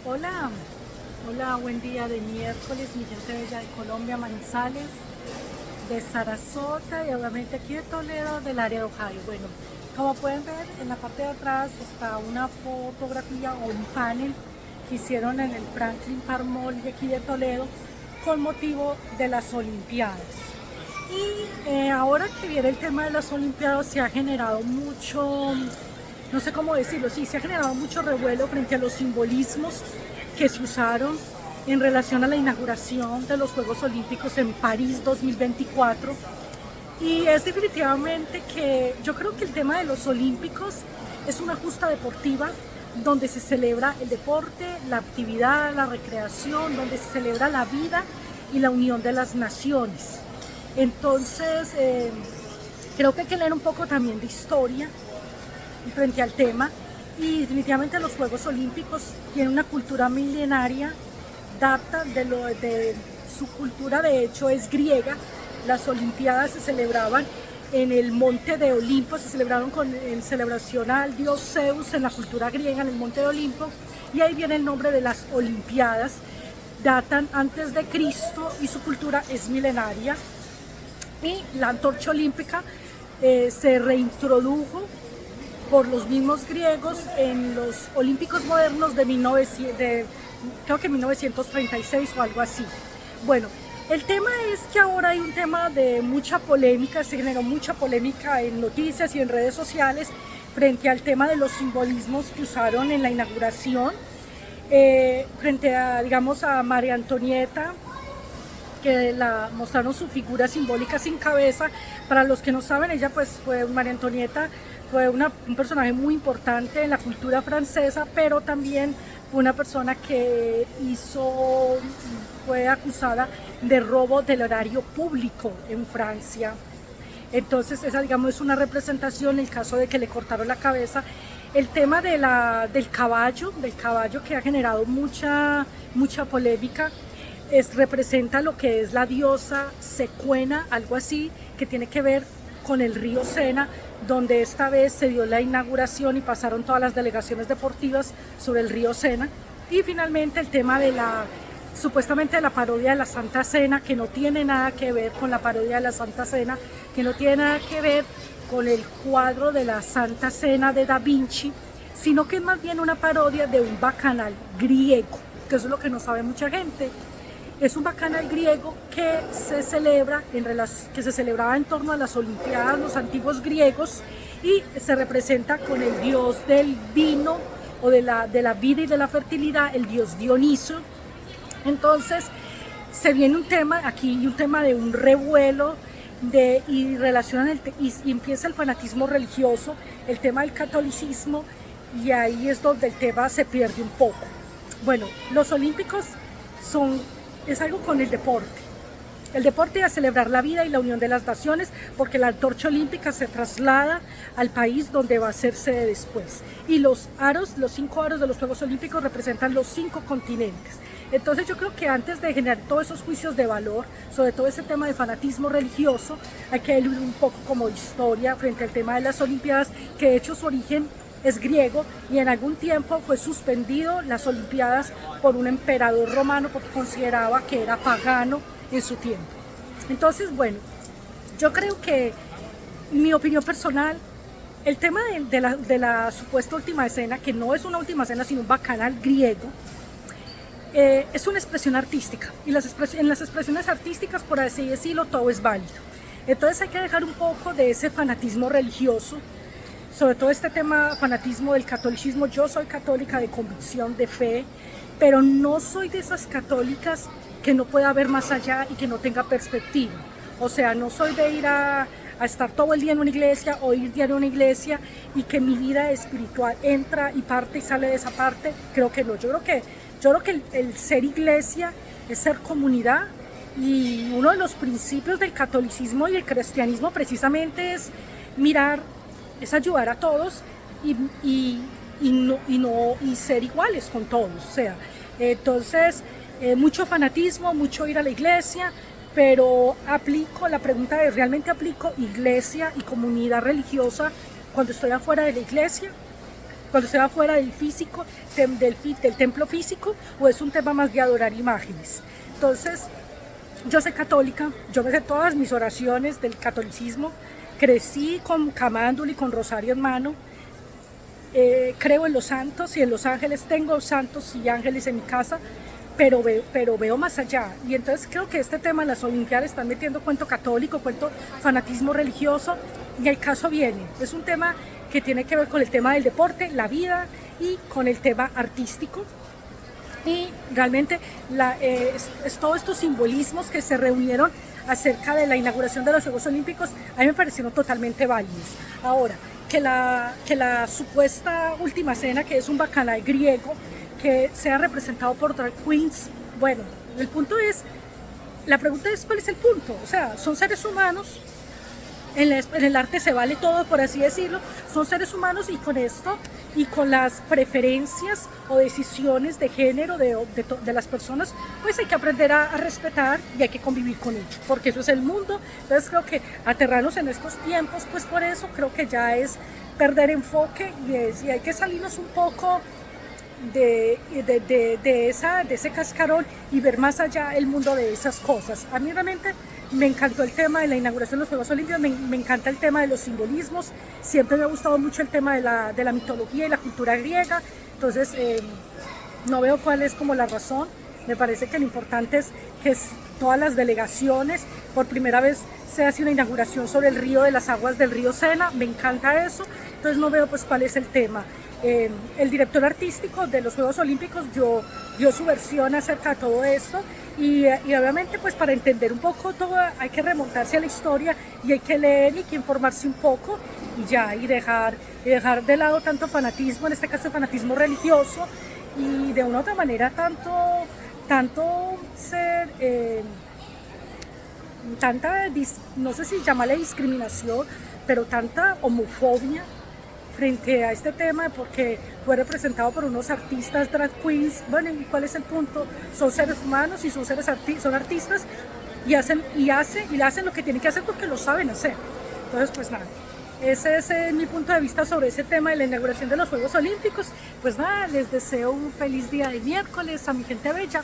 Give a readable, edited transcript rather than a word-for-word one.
Hola, hola, buen día de miércoles, mi gente bella de Colombia, Manizales, de Sarasota y obviamente aquí de Toledo, del área de Ohio. Bueno, como pueden ver, en la parte de atrás está una fotografía o un panel que hicieron en el Franklin Park Mall de aquí de Toledo con motivo de las Olimpiadas. Y ahora que viene el tema de las Olimpiadas se ha generado mucho, no sé cómo decirlo, sí, se ha generado mucho revuelo frente a los simbolismos que se usaron en relación a la inauguración de los Juegos Olímpicos en París 2024. Y es definitivamente que yo creo que el tema de los Olímpicos es una justa deportiva donde se celebra el deporte, la actividad, la recreación, donde se celebra la vida y la unión de las naciones. Entonces, creo que hay que leer un poco también de historia frente al tema y definitivamente los Juegos Olímpicos tienen una cultura milenaria, data de su cultura, de hecho es griega. Las Olimpiadas se celebraban en el monte de Olimpo, se celebraron en celebración al dios Zeus en la cultura griega, en el monte de Olimpo, y ahí viene el nombre de las Olimpiadas. Datan antes de Cristo y su cultura es milenaria. Y la antorcha olímpica se reintrodujo por los mismos griegos en los Olímpicos modernos creo que 1936 o algo así. Bueno, el tema es que ahora hay un tema de mucha polémica, se generó mucha polémica en noticias y en redes sociales frente al tema de los simbolismos que usaron en la inauguración, frente a, digamos, a María Antonieta, que mostraron su figura simbólica sin cabeza. Para los que no saben, ella pues fue María Antonieta, fue un personaje muy importante en la cultura francesa, pero también fue una persona que fue acusada de robo del erario público en Francia. Entonces esa, digamos, es una representación en el caso de que le cortaron la cabeza. El tema del caballo que ha generado mucha polémica, representa lo que es la diosa Secuena, algo así, que tiene que ver con el río Sena, donde esta vez se dio la inauguración y pasaron todas las delegaciones deportivas sobre el río Sena. Y finalmente el tema supuestamente de la parodia de la Santa Cena, que no tiene nada que ver con la parodia de la Santa Cena, que no tiene nada que ver con el cuadro de la Santa Cena de Da Vinci, sino que es más bien una parodia de un bacanal griego, que eso es lo que no sabe mucha gente. Es un bacanal griego que se celebraba en torno a las Olimpiadas, los antiguos griegos, y se representa con el dios del vino o de la vida y de la fertilidad, el dios Dioniso. Entonces se viene un tema aquí, un tema de un revuelo y empieza el fanatismo religioso, el tema del catolicismo, y ahí es donde el tema se pierde un poco. Bueno, los Olímpicos es algo con el deporte a celebrar la vida y la unión de las naciones, porque la antorcha olímpica se traslada al país donde va a ser sede después, y los 5 aros de los Juegos Olímpicos representan los 5 continentes. Entonces yo creo que antes de generar todos esos juicios de valor sobre todo ese tema de fanatismo religioso, hay que ir un poco como historia frente al tema de las Olimpiadas, que de hecho su origen es griego y en algún tiempo fue suspendido las Olimpiadas por un emperador romano porque consideraba que era pagano en su tiempo. Entonces, bueno, yo creo que, mi opinión personal, el tema de la supuesta última escena, que no es una última escena sino un bacanal griego, es una expresión artística, y en las expresiones artísticas, por así decirlo, todo es válido. Entonces hay que dejar un poco de ese fanatismo religioso, sobre todo este tema fanatismo del catolicismo. Yo soy católica de convicción, de fe, pero no soy de esas católicas que no pueda ver más allá y que no tenga perspectiva. O sea, no soy de ir a estar todo el día en una iglesia o ir diario a una iglesia y que mi vida espiritual entra y parte y sale de esa parte. Creo que no. Yo creo que el ser iglesia es ser comunidad, y uno de los principios del catolicismo y el cristianismo precisamente es ayudar a todos y ser iguales con todos. O sea, entonces, mucho fanatismo, mucho ir a la iglesia, pero la pregunta es, ¿realmente aplico iglesia y comunidad religiosa cuando estoy afuera de la iglesia? cuando se va fuera del físico, del templo físico, o es un tema más de adorar imágenes. Entonces, yo soy católica, yo me sé todas mis oraciones del catolicismo, crecí con camándula y con rosario en mano, creo en los santos y en los ángeles, tengo santos y ángeles en mi casa, pero veo más allá. Y entonces creo que este tema en las Olimpiadas están metiendo cuento católico, cuento fanatismo religioso, y el caso viene. Es un tema que tiene que ver con el tema del deporte, la vida, y con el tema artístico. Y realmente es todos estos simbolismos que se reunieron acerca de la inauguración de los Juegos Olímpicos, a mí me parecieron totalmente válidos. Ahora, que la supuesta última cena, que es un bacanal griego, que sea representado por drag queens, bueno, el punto es, la pregunta es ¿cuál es el punto? O sea, son seres humanos, en el arte se vale todo, por así decirlo, son seres humanos, y con esto y con las preferencias o decisiones de género de las personas, pues hay que aprender a respetar y hay que convivir con ello, porque eso es el mundo. Entonces creo que aterrarnos en estos tiempos, pues por eso creo que ya es perder enfoque, y hay que salirnos un poco de ese cascarón y ver más allá el mundo de esas cosas. A mí realmente me encantó el tema de la inauguración de los Juegos Olímpicos, me encanta el tema de los simbolismos, siempre me ha gustado mucho el tema de la mitología y la cultura griega, entonces no veo cuál es como la razón. Me parece que lo importante es que todas las delegaciones, por primera vez se hace una inauguración sobre el río, de las aguas del río Sena, me encanta eso, entonces no veo pues cuál es el tema. El director artístico de los Juegos Olímpicos dio su versión acerca de todo esto, y obviamente pues para entender un poco todo hay que remontarse a la historia, y hay que leer y que informarse un poco, y dejar de lado tanto fanatismo, en este caso fanatismo religioso, y de una u otra manera tanto ser tanta, no sé si llamarle discriminación, pero tanta homofobia frente a este tema, porque fue representado por unos artistas drag queens. Bueno, ¿y cuál es el punto? Son seres humanos y son artistas, y hacen lo que tienen que hacer porque lo saben hacer. Entonces pues nada, ese es mi punto de vista sobre ese tema de la inauguración de los Juegos Olímpicos. Pues nada, les deseo un feliz día de miércoles a mi gente bella.